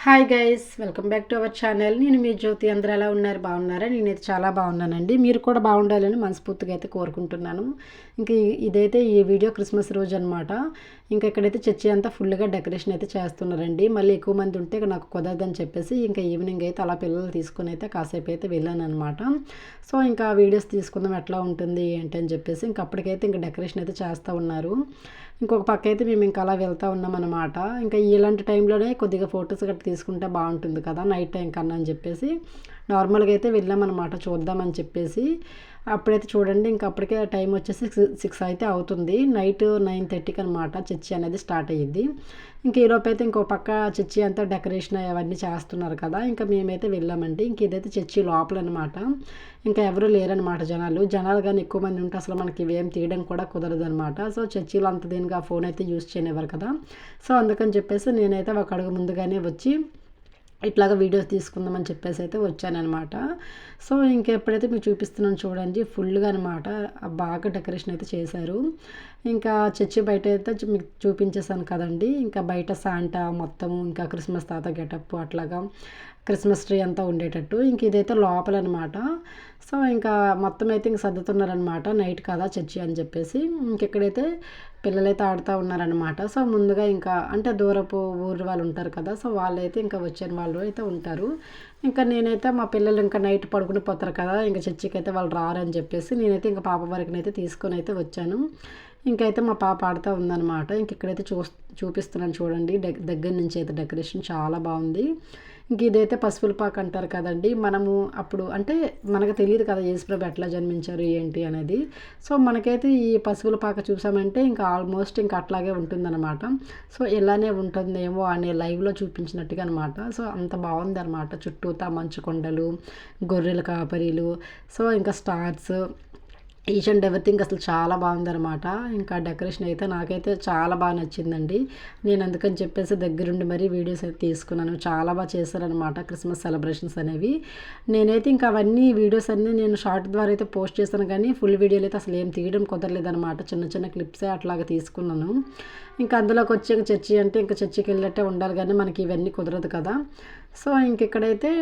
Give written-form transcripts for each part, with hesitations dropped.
Hi guys, welcome back to our channel. నేను మీ జ్యోతి. అందరూ ఎలా ఉన్నారు? బాగున్నారా? నేనైతే చాలా బాగున్నానండి. మీరు కూడా బాగుండాలని మనస్ఫూర్తిగా అయితే కోరుకుంటున్నాను. ఇంక ఇదైతే ఈ వీడియో క్రిస్మస్ రోజు అనమాట. ఇంకా ఇక్కడైతే చర్చి అంతా ఫుల్గా డెకరేషన్ అయితే చేస్తున్నారండి. మళ్ళీ ఎక్కువ మంది ఉంటే నాకు కుదరదని చెప్పేసి ఇంకా ఈవినింగ్ అయితే అలా పిల్లలు తీసుకుని అయితే కాసేపు అయితే వెళ్ళాను అనమాట. సో ఇంకా వీడియోస్ తీసుకుందాం ఎట్లా ఉంటుంది ఏంటి అని చెప్పేసి ఇంకా అప్పటికైతే ఇంకా డెకరేషన్ అయితే చేస్తూ ఉన్నారు. ఇంకొక పక్క అయితే మేము ఇంకా అలా వెళ్తూ ఉన్నాం అనమాట. ఇంకా ఇలాంటి టైంలోనే కొద్దిగా ఫొటోస్ గట్రా తీసుకుంటే బాగుంటుంది కదా నైట్ టైం కన్నా అని చెప్పేసి నార్మల్గా అయితే వెళ్ళామన్నమాట చూద్దామని చెప్పేసి. అప్పుడైతే చూడండి ఇంకా అప్పటికే టైం వచ్చేసి 6 అయితే అవుతుంది. నైట్ 9:30కి అనమాట చర్చి అనేది స్టార్ట్ అయ్యిద్ది. ఇంక ఈలోపు అయితే ఇంకో పక్క చర్చి అంతా డెకరేషన్ అవన్నీ చేస్తున్నారు కదా. ఇంకా మేమైతే వెళ్ళామండి. ఇంక ఇదైతే చర్చి లోపల అనమాట. ఇంకా ఎవరు లేరనమాట జనాలు కానీ ఎక్కువ మంది ఉంటే అసలు మనకి ఇవేం తీయడం కూడా కుదరదు అనమాట. సో చర్చిలో అంత దీనిగా ఫోన్ అయితే యూజ్ చేయనివ్వరు కదా. సో అందుకని చెప్పేసి నేనైతే ఒక అడుగు ముందుగానే వచ్చి ఇట్లాగా వీడియోస్ తీసుకుందామని చెప్పేసి అయితే వచ్చానమాట. సో ఇంకెప్పుడైతే మీకు చూపిస్తున్నాను చూడండి ఫుల్గా అనమాట. బాగా డెకరేషన్ అయితే చేశారు. ఇంకా చర్చి బయట అయితే మీకు చూపించేసాను కదండి. ఇంకా బయట శాంటా మొత్తం ఇంకా క్రిస్మస్ తాత గెటప్ అట్లాగా క్రిస్మస్ ట్రీ అంతా ఉండేటట్టు. ఇంక ఇదైతే లోపల అనమాట. సో ఇంకా మొత్తం అయితే ఇంక సర్దుతున్నారనమాట నైట్ కదా చర్చి అని చెప్పేసి. ఇంకెక్కడైతే పిల్లలైతే ఆడుతూ ఉన్నారనమాట. సో ముందుగా ఇంకా అంటే దూరపు ఊరు వాళ్ళు ఉంటారు కదా. సో వాళ్ళైతే ఇంకా వచ్చిన వాళ్ళు అయితే ఉంటారు. ఇంకా నేనైతే మా పిల్లలు ఇంకా నైట్ పడుకుని పోతారు కదా. ఇంకా చర్చికి అయితే వాళ్ళు రారని చెప్పేసి నేనైతే ఇంకా పాప వరకు అయితే తీసుకొని అయితే వచ్చాను. ఇంకైతే మా పాప ఆడుతూ ఉందన్నమాట. ఇంక ఇక్కడైతే చూపిస్తున్నాను చూడండి. దగ్గర నుంచి అయితే డెకరేషన్ చాలా బాగుంది. ఇంక ఇదైతే పసుపుల పాక అంటారు కదండి. మనము అప్పుడు అంటే మనకు తెలియదు కదా యేసుప్రభు ఎట్లా జన్మించారు ఏంటి అనేది. సో మనకైతే ఈ పసుపుల పాక చూసామంటే ఇంకా ఆల్మోస్ట్ ఇంకా అట్లాగే ఉంటుందన్నమాట. సో ఇలానే ఉంటుందేమో అనే లైవ్లో చూపించినట్టుగా అనమాట. సో అంత బాగుంది అనమాట. చుట్టూతా మంచు కొండలు, గొర్రెల కాపరీలు, సో ఇంకా స్టార్స్, ఈచ్ అండ్ ఎవ్రీథింగ్ అసలు చాలా బాగుందన్నమాట. ఇంకా డెకరేషన్ అయితే నాకైతే చాలా బాగా నచ్చిందండి. నేను అందుకని చెప్పేసి దగ్గరుండి మరీ వీడియోస్ అయితే తీసుకున్నాను. చాలా బాగా చేశారనమాట క్రిస్మస్ సెలబ్రేషన్స్ అనేవి. నేనైతే ఇంకా అవన్నీ వీడియోస్ అన్నీ నేను షార్ట్ ద్వారా అయితే పోస్ట్ చేశాను కానీ ఫుల్ వీడియోలు అయితే అసలు ఏం తీయడం కుదరలేదనమాట. చిన్న చిన్న క్లిప్సే అట్లాగా తీసుకున్నాను. ఇంకా అందులోకి వచ్చి చర్చి అంటే ఇంకా చర్చికి వెళ్ళినట్టే ఉండాలి కానీ మనకి ఇవన్నీ కుదరదు కదా. సో ఇంక ఇక్కడైతే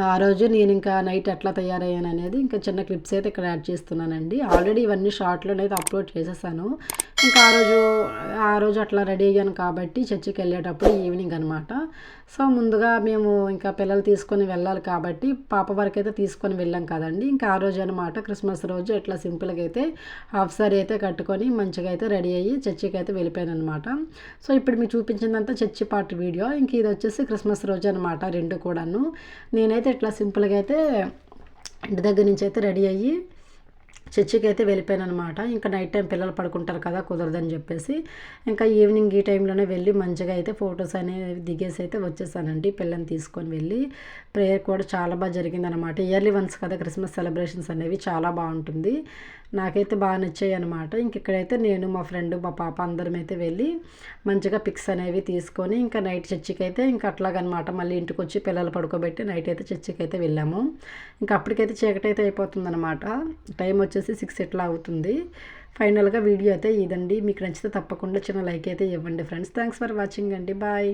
ఆ రోజు నేను ఇంకా నైట్ ఎట్లా తయారయ్యాను అనేది ఇంకా చిన్న క్లిప్స్ అయితే ఇక్కడ యాడ్ చేస్తున్నానండి. ఆల్రెడీ ఇవన్నీ షార్ట్లోనైతే అప్లోడ్ చేసేసాను. ఇంకా ఆ రోజు అట్లా రెడీ అయ్యాను కాబట్టి చర్చికి వెళ్ళేటప్పుడు ఈవినింగ్ అనమాట. సో ముందుగా మేము ఇంకా పిల్లలు తీసుకొని వెళ్ళాలి కాబట్టి పాప వరకు అయితే తీసుకొని వెళ్ళాం కదండి. ఇంకా ఆ రోజు అనమాట క్రిస్మస్ రోజు ఇట్లా సింపుల్గా అయితే హాఫ్ సారీ అయితే కట్టుకొని మంచిగా అయితే రెడీ అయ్యి చర్చికి అయితే వెళ్ళిపోయాను అనమాట. సో ఇప్పుడు మీకు చూపించిందంతా చర్చి పార్ట్ వీడియో. ఇంక ఇది వచ్చేసి క్రిస్మస్ రోజు అనమాట రెండు కూడాను. నేనైతే ఇట్లా సింపుల్గా అయితే ఇంటి దగ్గర నుంచి అయితే రెడీ అయ్యి చర్చికి అయితే వెళ్ళిపోయాను అనమాట. ఇంకా నైట్ టైం పిల్లలు పడుకుంటారు కదా కుదరదని చెప్పేసి ఇంకా ఈవినింగ్ ఈ టైంలోనే వెళ్ళి మంచిగా అయితే ఫొటోస్ అనేవి దిగేసి అయితే వచ్చేసానండి. పిల్లల్ని తీసుకొని వెళ్ళి ప్రేయర్ కూడా చాలా బాగా జరిగిందనమాట. ఇయర్లీ వన్స్ కదా క్రిస్మస్ సెలబ్రేషన్స్ అనేవి చాలా బాగుంటుంది. నాకైతే బాగా నచ్చాయి అనమాట. ఇంక ఇక్కడైతే నేను మా ఫ్రెండ్ మా పాప అందరం అయితే వెళ్ళి మంచిగా పిక్స్ అనేవి తీసుకొని ఇంకా నైట్ చర్చికి అయితే ఇంకా అట్లాగనమాట మళ్ళీ ఇంటికి వచ్చి పిల్లలు పడుకోబెట్టి నైట్ అయితే చర్చికి అయితే వెళ్ళాము. ఇంకా అప్పటికైతే చీకటి అయితే అయిపోతుందన్నమాట. టైం వచ్చేసి 6 ఇట్లా అవుతుంది. ఫైనల్గా వీడియో అయితే ఇదండి. మీకు నచ్చితే తప్పకుండా చిన్న లైక్ అయితే ఇవ్వండి ఫ్రెండ్స్. థ్యాంక్స్ ఫర్ వాచింగ్ అండి. బాయ్.